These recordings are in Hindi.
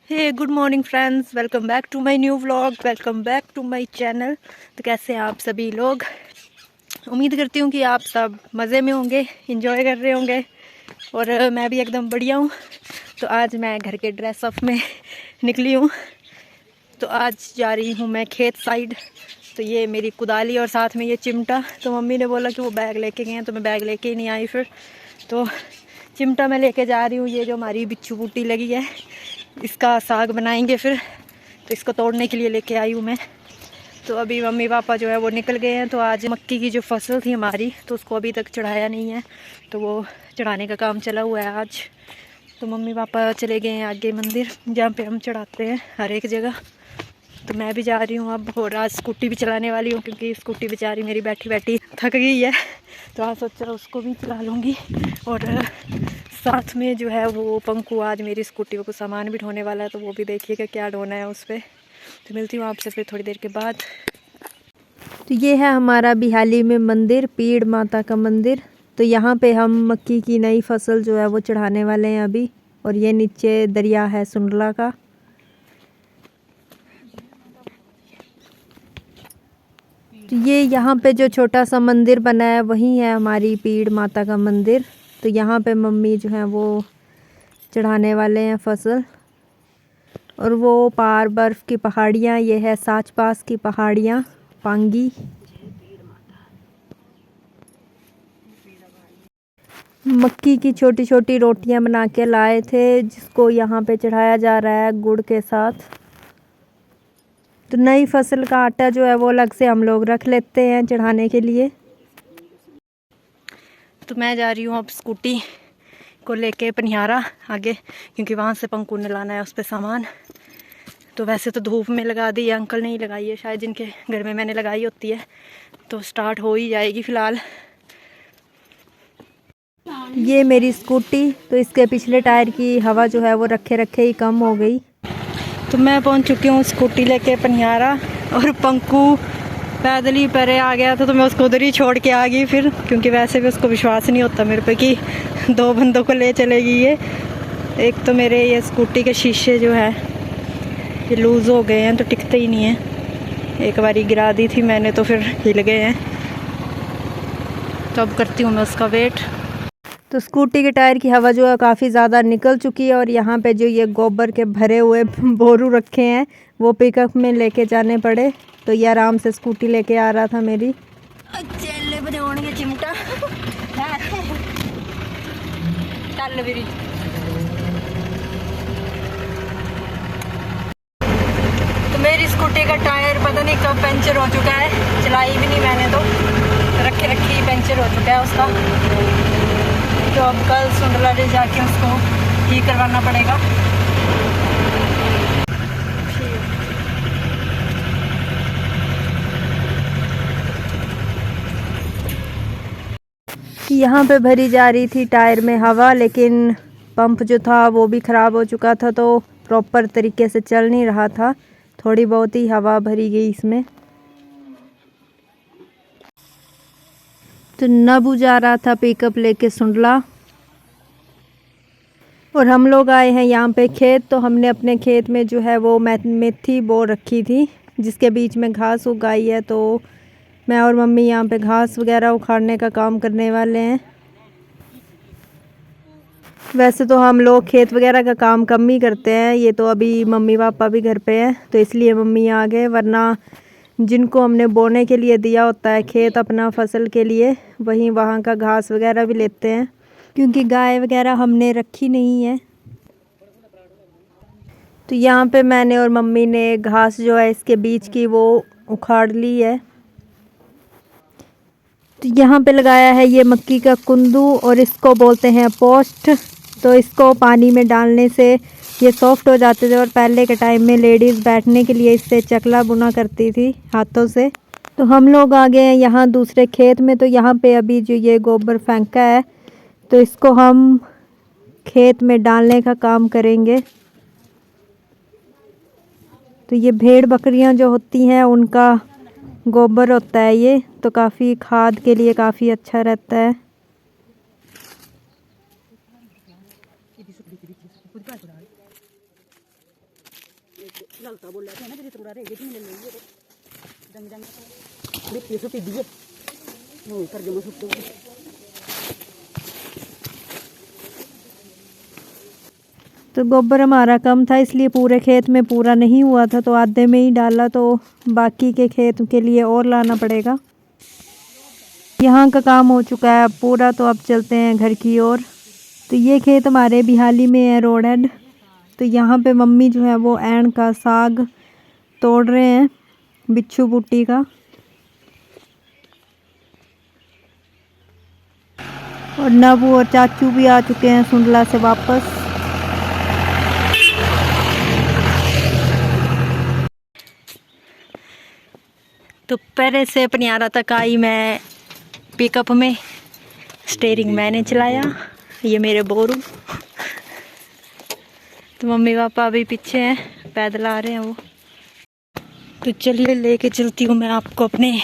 Hey good morning friends, welcome back to my new vlog, welcome back to my channel. तो कैसे हैं आप सभी लोग? उम्मीद करती हूँ कि आप सब मज़े में होंगे, इंजॉय कर रहे होंगे और मैं भी एकदम बढ़िया हूँ। तो आज मैं घर के ड्रेस अप में निकली हूँ। तो आज जा रही हूँ मैं खेत साइड। तो ये मेरी कुदाली और साथ में ये चिमटा। तो मम्मी ने बोला कि वो बैग लेके गए हैं, तो मैं बैग लेके ही नहीं आई फिर। तो चिमटा मैं लेके जा रही हूँ। ये जो हमारी बिच्छू बूटी लगी है, इसका साग बनाएंगे फिर। तो इसको तोड़ने के लिए लेके आई हूँ मैं। तो अभी मम्मी पापा जो है वो निकल गए हैं। तो आज मक्की की जो फसल थी हमारी, तो उसको अभी तक चढ़ाया नहीं है, तो वो चढ़ाने का काम चला हुआ है आज। तो मम्मी पापा चले गए हैं आगे मंदिर, जहाँ पे हम चढ़ाते हैं हर एक जगह। तो मैं भी जा रही हूँ अब, और आज स्कूटी भी चलाने वाली हूँ, क्योंकि स्कूटी बेचारी मेरी बैठी बैठी थक गई है। तो आज सोचा उसको भी चला लूँगी। और साथ में जो है वो पंकु आज मेरी स्कूटी को कुछ सामान भी ढोने वाला है, तो वो भी देखिएगा क्या ढोना है उस पर। तो मिलती हूँ आपसे फिर थोड़ी देर के बाद। तो ये है हमारा बिहाली में मंदिर, पीड़ माता का मंदिर। तो यहाँ पे हम मक्की की नई फसल जो है वो चढ़ाने वाले हैं अभी। और ये नीचे दरिया है सुंडला का। तो ये यहाँ पे जो छोटा सा मंदिर बना है वही है हमारी पीड़ माता का मंदिर। तो यहाँ पे मम्मी जो है वो चढ़ाने वाले हैं फसल। और वो पार बर्फ़ की पहाड़ियाँ, ये है साच पास की पहाड़ियाँ पांगी। मक्की की छोटी छोटी रोटियाँ बना के लाए थे, जिसको यहाँ पे चढ़ाया जा रहा है गुड़ के साथ। तो नई फसल का आटा जो है वो अलग से हम लोग रख लेते हैं चढ़ाने के लिए। तो मैं जा रही हूँ अब स्कूटी को लेके पनिहारा आगे, क्योंकि वहाँ से पंकु ने लाना है उस पर सामान। तो वैसे तो धूप में लगा दी है, अंकल ने ही लगाई है शायद, जिनके घर में मैंने लगाई होती है। तो स्टार्ट हो ही जाएगी फ़िलहाल। ये मेरी स्कूटी, तो इसके पिछले टायर की हवा जो है वो रखे रखे ही कम हो गई। तो मैं पहुंच चुकी हूँ स्कूटी लेके पनिहारा। और पंकु पैदल ही परे आ गया था, तो मैं उसको उधर ही छोड़ के आ गई फिर, क्योंकि वैसे भी उसको विश्वास नहीं होता मेरे पे कि दो बंदों को ले चलेगी ये। एक तो मेरे ये स्कूटी के शीशे जो है ये लूज़ हो गए हैं, तो टिकते ही नहीं हैं। एक बारी गिरा दी थी मैंने, तो फिर हिल गए हैं। तो अब करती हूँ मैं उसका वेट। तो स्कूटी के टायर की हवा जो है काफ़ी ज़्यादा निकल चुकी है। और यहाँ पे जो ये गोबर के भरे हुए बोरू रखे हैं वो पिकअप में लेके जाने पड़े। तो ये आराम से स्कूटी लेके आ रहा था मेरी। चिमटा तो मेरी स्कूटी का टायर पता नहीं कब पंचर हो चुका है, चलाई भी नहीं मैंने, तो रखे रखी पंचर हो चुका है उसका। तो अब कल सुंडला ले जाके उसको ठीक करवाना पड़ेगा। यहाँ पे भरी जा रही थी टायर में हवा, लेकिन पंप जो था वो भी ख़राब हो चुका था, तो प्रॉपर तरीके से चल नहीं रहा था। थोड़ी बहुत ही हवा भरी गई इसमें। तो नबू जा रहा था पिकअप लेके सुंडला। और हम लोग आए हैं यहाँ पे खेत। तो हमने अपने खेत में जो है वो मेथी बो रखी थी, जिसके बीच में घास उगाई है। तो मैं और मम्मी यहाँ पे घास वगैरह उखाड़ने का काम करने वाले हैं। वैसे तो हम लोग खेत वगैरह का काम कम ही करते हैं, ये तो अभी मम्मी पापा भी घर पे हैं तो इसलिए मम्मी आ गए। वरना जिनको हमने बोने के लिए दिया होता है खेत अपना फसल के लिए, वहीं वहाँ का घास वगैरह भी लेते हैं, क्योंकि गाय वगैरह हमने रखी नहीं है। तो यहाँ पे मैंने और मम्मी ने घास जो है इसके बीच की वो उखाड़ ली है। तो यहाँ पे लगाया है ये मक्की का कुंदू, और इसको बोलते हैं पोस्ट। तो इसको पानी में डालने से ये सॉफ्ट हो जाते थे। और पहले के टाइम में लेडीज़ बैठने के लिए इससे चकला बुना करती थी हाथों से। तो हम लोग आ गए हैं यहाँ दूसरे खेत में। तो यहाँ पे अभी जो ये गोबर फेंका है, तो इसको हम खेत में डालने का काम करेंगे। तो ये भेड़ बकरियां जो होती हैं उनका गोबर होता है ये, तो काफ़ी खाद के लिए काफ़ी अच्छा रहता है। ललता बोल रहे थे ना, थोड़ा रहेगी तो ले लेंगे जंग जंग मिट्टी सुटी दिए वो कर जमा सुटो। तो गोबर हमारा कम था इसलिए पूरे खेत में पूरा नहीं हुआ था, तो आधे में ही डाला, तो बाकी के खेत के लिए और लाना पड़ेगा। यहाँ का काम हो चुका है अब पूरा, तो अब चलते हैं घर की ओर। तो ये खेत हमारे बिहाली में है, रोड एंड। तो यहाँ पे मम्मी जो है वो एंड का साग तोड़ रहे हैं, बिच्छू बुट्टी का। और नबू और चाचू भी आ चुके हैं सुंडला से वापस। तो पहले से पनियारा तक आई मैं पिकअप में, स्टीयरिंग मैंने चलाया, ये मेरे बोरू। तो मम्मी पापा अभी पीछे हैं, पैदल आ रहे हैं वो। तो चलिए लेके चलती हूँ मैं आपको अपने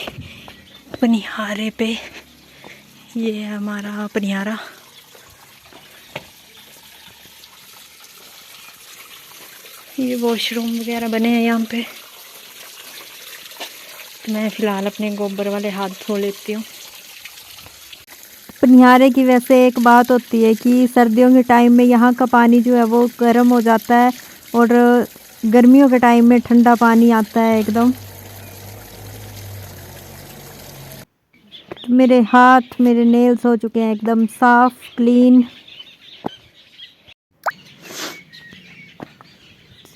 पनिहारे पे। ये है हमारा पनिहारा। ये वॉशरूम वगैरह बने हैं यहाँ पे। तो मैं फ़िलहाल अपने गोबर वाले हाथ धो लेती हूँ। पनिहारे की वैसे एक बात होती है कि सर्दियों के टाइम में यहाँ का पानी जो है वो गर्म हो जाता है, और गर्मियों के टाइम में ठंडा पानी आता है एकदम। तो मेरे हाथ, मेरे नेल्स हो चुके हैं एकदम साफ क्लीन।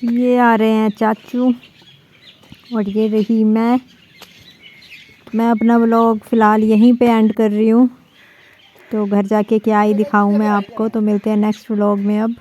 ये आ रहे हैं चाचू और ये रही मैं अपना व्लॉग फ़िलहाल यहीं पे एंड कर रही हूँ। तो घर जाके क्या ही दिखाऊं मैं आपको। तो मिलते हैं नेक्स्ट व्लॉग में अब।